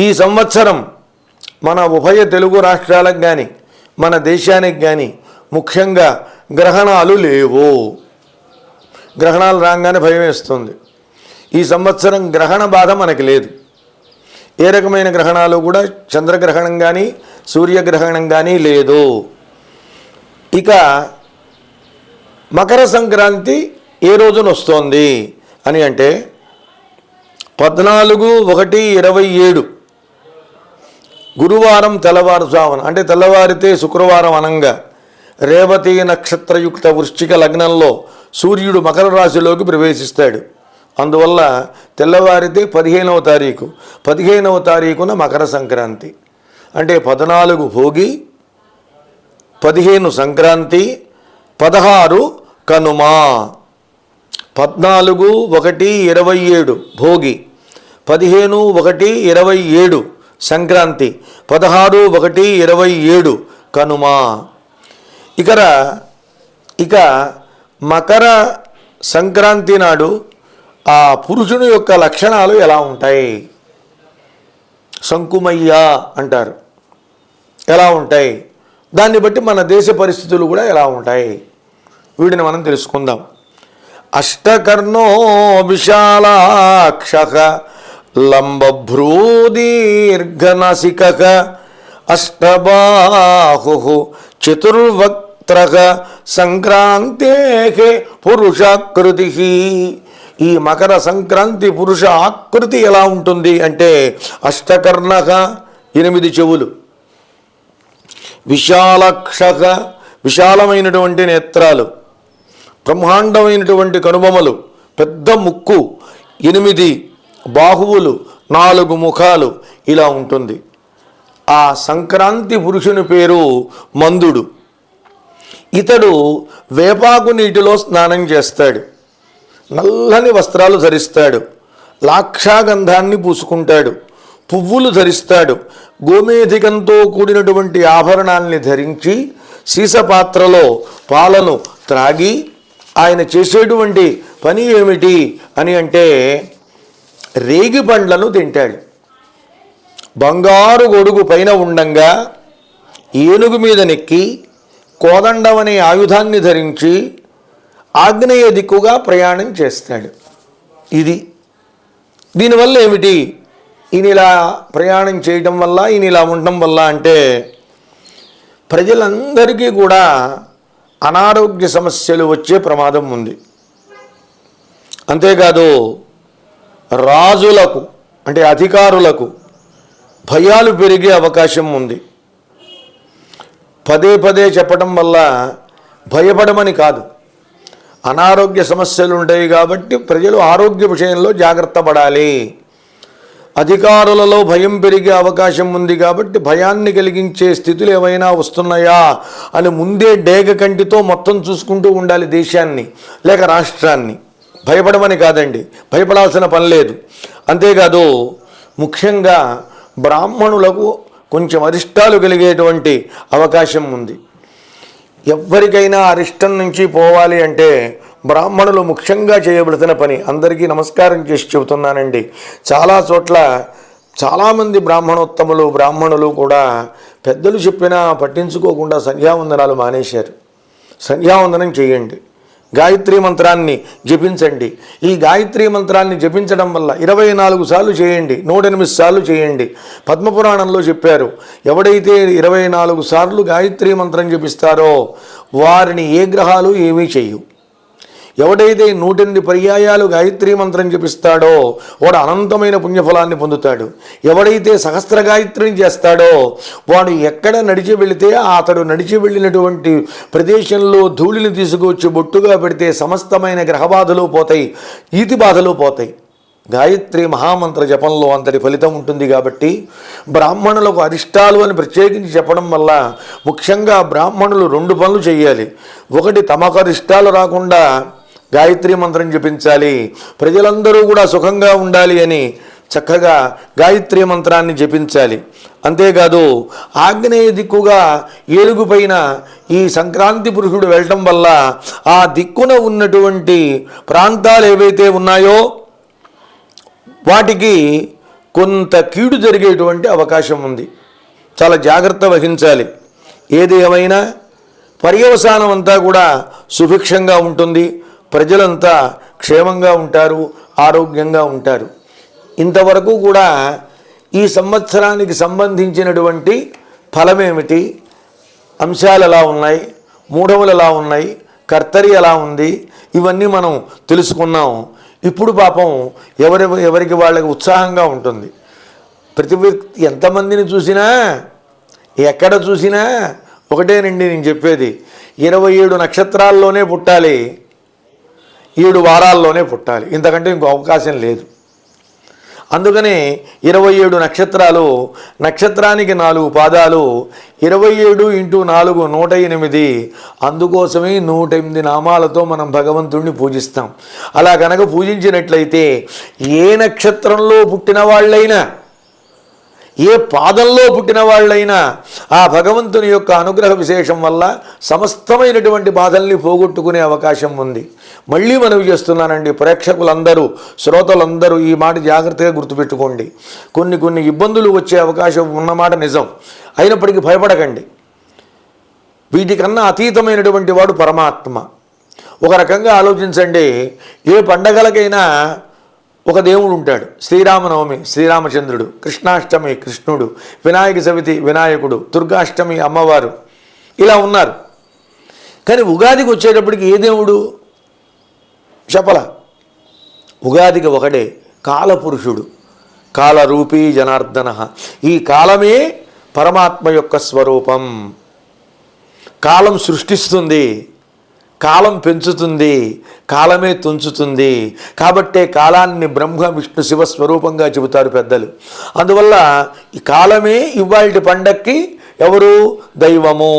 ఈ సంవత్సరం మన ఉభయ తెలుగు రాష్ట్రాలకు కానీ మన దేశానికి కానీ ముఖ్యంగా గ్రహణాలు లేవు. గ్రహణాలు రాగానే భయం వేస్తుంది. ఈ సంవత్సరం గ్రహణ బాధ మనకి లేదు. ఏ రకమైన గ్రహణాలు కూడా చంద్రగ్రహణం కానీ సూర్యగ్రహణం కానీ లేదు. ఇక మకర సంక్రాంతి ఏ రోజున వస్తోంది అని అంటే 14/1/27 గురువారం తెల్లవారుజామున, అంటే తెల్లవారితే శుక్రవారం అనంగా రేవతి నక్షత్రయుక్త వృశ్చిక లగ్నంలో సూర్యుడు మకర రాశిలోకి ప్రవేశిస్తాడు. అందువల్ల తెల్లవారితే 15వ తారీఖు, 15వ తారీఖున మకర సంక్రాంతి. అంటే 14 భోగి, 15 సంక్రాంతి, 16 కనుమ. 14/1/27 భోగి, 15/1/27 సంక్రాంతి, 16/1/27 కనుమ. ఇక మకర సంక్రాంతి నాడు ఆ పురుషుని యొక్క లక్షణాలు ఎలా ఉంటాయి? సంకుమయ్య అంటారు. ఎలా ఉంటాయి? దాన్ని బట్టి మన దేశ పరిస్థితులు కూడా ఎలా ఉంటాయి? వీటిని మనం తెలుసుకుందాం. అష్టకర్ణో విశాలాక్షః లంబభ్రూదీర్ఘనాసికః అష్టబాహుః చతుర్వక్త్రః సంక్రాంతేః పురుషాకృతిః. ఈ మకర సంక్రాంతి పురుష ఆకృతి ఎలా ఉంటుంది అంటే అష్టకర్ణః 8 చెవులు, విశాలాక్షః విశాలమైనటువంటి నేత్రాలు, బ్రహ్మాండమైనటువంటి కనుబొమలు, పెద్ద ముక్కు, 8 బాహువులు, 4 ముఖాలు, ఇలా ఉంటుంది. ఆ సంక్రాంతి పురుషుని పేరు మందుడు. ఇతడు వేపాకు నీటిలో స్నానం చేస్తాడు, నల్లని వస్త్రాలు ధరిస్తాడు, లాక్షాగంధాన్ని పూసుకుంటాడు, పువ్వులు ధరిస్తాడు, గోమేధికంతో కూడినటువంటి ఆభరణాల్ని ధరించి సీసపాత్రలో పాలను త్రాగి ఆయన చేసేటువంటి పని ఏమిటి అని అంటే రేగి పండ్లను తింటాడు. బంగారు గొడుగు పైన ఉండంగా ఏనుగు మీద నెక్కి కోదండం అనే ఆయుధాన్ని ధరించి ఆగ్నేయ దిక్కుగా ప్రయాణం చేస్తాడు. దీనివల్ల ఏమిటి? ఈయన ఇలా ప్రయాణం చేయటం వల్ల, ఈయన ఇలా ఉండటం వల్ల అంటే ప్రజలందరికీ కూడా అనారోగ్య సమస్యలు వచ్చే ప్రమాదం ఉంది. అంతేకాదు రాజులకు అంటే అధికారులకు భయాలు పెరిగే అవకాశం ఉంది. పదే పదే చెప్పడం వల్ల భయపడమని కాదు, అనారోగ్య సమస్యలు ఉంటాయి కాబట్టి ప్రజలు ఆరోగ్య విషయంలో జాగ్రత్త పడాలి. అధికారులలో భయం పెరిగే అవకాశం ఉంది కాబట్టి భయాన్ని కలిగించే స్థితులు ఏమైనా వస్తున్నాయా అని ముందే డేగ కంటితో మొత్తం చూసుకుంటూ ఉండాలి దేశాన్ని లేక రాష్ట్రాన్ని. భయపడమని కాదండి, భయపడాల్సిన పని లేదు. అంతేకాదు ముఖ్యంగా బ్రాహ్మణులకు కొంచెం అరిష్టాలు కలిగేటువంటి అవకాశం ఉంది. ఎవరికైనా అరిష్టం నుంచి పోవాలి అంటే బ్రాహ్మణులు ముఖ్యంగా చేయబడుతున్న పని. అందరికీ నమస్కారం చేసి చెబుతున్నానండి. చాలా చోట్ల చాలామంది బ్రాహ్మణులు కూడా పెద్దలు చెప్పినా పట్టించుకోకుండా సంధ్యావందనాలు మానేశారు. సంధ్యావందనం చేయండి, గాయత్రీ మంత్రాన్ని జపించండి. ఈ గాయత్రీ మంత్రాన్ని జపించడం వల్ల 24 సార్లు చేయండి, 108 సార్లు చేయండి. పద్మపురాణంలో చెప్పారు, ఎవడైతే 24 సార్లు గాయత్రీ మంత్రం జపిస్తారో వారిని ఏ గ్రహాలు ఏమీ చేయవు. ఎవడైతే 108 పర్యాయాలు గాయత్రీ మంత్రం జపిస్తాడో వాడు అనంతమైన పుణ్యఫలాన్ని పొందుతాడు. ఎవడైతే సహస్ర గాయత్రిని చేస్తాడో వాడు ఎక్కడ నడిచి వెళితే అతడు నడిచి వెళ్ళినటువంటి ప్రదేశంలో ధూళిని తీసుకొచ్చి బొట్టుగా పెడితే సమస్తమైన గ్రహబాధలు పోతాయి, ఈతి బాధలు పోతాయి. గాయత్రి మహామంత్ర జపంలో అంతటి ఫలితం ఉంటుంది. కాబట్టి బ్రాహ్మణులకు అరిష్టాలు అని ప్రత్యేకించి చెప్పడం వల్ల ముఖ్యంగా బ్రాహ్మణులు 2 పనులు చేయాలి. ఒకటి, తమకు అరిష్టాలు రాకుండా గాయత్రీ మంత్రం జపించాలి, ప్రజలందరూ కూడా సుఖంగా ఉండాలి అని చక్కగా గాయత్రీ మంత్రాన్ని జపించాలి. అంతేకాదు ఆగ్నేయ దిక్కుగా ఏలుగు పైన ఈ సంక్రాంతి పురుషుడు వెళ్ళటం వల్ల ఆ దిక్కున ఉన్నటువంటి ప్రాంతాలు ఏవైతే ఉన్నాయో వాటికి కొంత కీడు జరిగేటువంటి అవకాశం ఉంది. చాలా జాగ్రత్త వహించాలి. ఏది ఏమైనా పర్యవసానం అంతా కూడా సుభిక్షంగా ఉంటుంది. ప్రజలంతా క్షేమంగా ఉంటారు, ఆరోగ్యంగా ఉంటారు. ఇంతవరకు కూడా ఈ సంవత్సరానికి సంబంధించినటువంటి ఫలమేమిటి, అంశాలు ఎలా ఉన్నాయి, మూఢములు ఎలా ఉన్నాయి, కర్తరి ఎలా ఉంది, ఇవన్నీ మనం తెలుసుకున్నాం. ఇప్పుడు పాపం ఎవరికి వాళ్ళకి ఉత్సాహంగా ఉంటుంది. ప్రతి వ్యక్తి ఎంతమందిని చూసినా ఎక్కడ చూసినా ఒకటేనండి నేను చెప్పేది, 27 నక్షత్రాల్లోనే పుట్టాలి, 7 వారాల్లోనే పుట్టాలి, ఇంతకంటే ఇంకో అవకాశం లేదు. అందుకనే 27 నక్షత్రాలు, నక్షత్రానికి 4 పాదాలు, 27 × 4 108. అందుకోసమే 108 నామాలతో మనం భగవంతుడిని పూజిస్తాం. అలా కనుక పూజించినట్లయితే ఏ నక్షత్రంలో పుట్టిన వాళ్ళైనా, ఏ పాదంలో పుట్టిన వాళ్ళైనా ఆ భగవంతుని యొక్క అనుగ్రహ విశేషం వల్ల సమస్తమైనటువంటి బాధల్ని పోగొట్టుకునే అవకాశం ఉంది. మళ్ళీ మనవి చేస్తున్నానండి, ప్రేక్షకులందరూ, శ్రోతలందరూ ఈ మాట జాగ్రత్తగా గుర్తుపెట్టుకోండి. కొన్ని ఇబ్బందులు వచ్చే అవకాశం ఉన్నమాట నిజం. అయినప్పటికీ భయపడకండి. వీటికన్నా అతీతమైనటువంటి వాడు పరమాత్మ. ఒక రకంగా ఆలోచించండి, ఏ పండగలకైనా ఒక దేవుడు ఉంటాడు. శ్రీరామనవమి శ్రీరామచంద్రుడు, కృష్ణాష్టమి కృష్ణుడు, వినాయక చవితి వినాయకుడు, దుర్గాష్టమి అమ్మవారు, ఇలా ఉన్నారు. కానీ ఉగాదికి వచ్చేటప్పటికి ఏ దేవుడు చెప్పల. ఉగాదికి ఒకడే కాలపురుషుడు, కాలరూపీ జనార్దన. ఈ కాలమే పరమాత్మ యొక్క స్వరూపం. కాలం సృష్టిస్తుంది, కాలం పెంచుతుంది, కాలమే తుంచుతుంది. కాబట్టే కాలాన్ని బ్రహ్మ విష్ణు శివ స్వరూపంగా చెబుతారు పెద్దలు. అందువల్ల ఈ కాలమే ఇవాల్టి పండక్కి ఎవరు దైవము.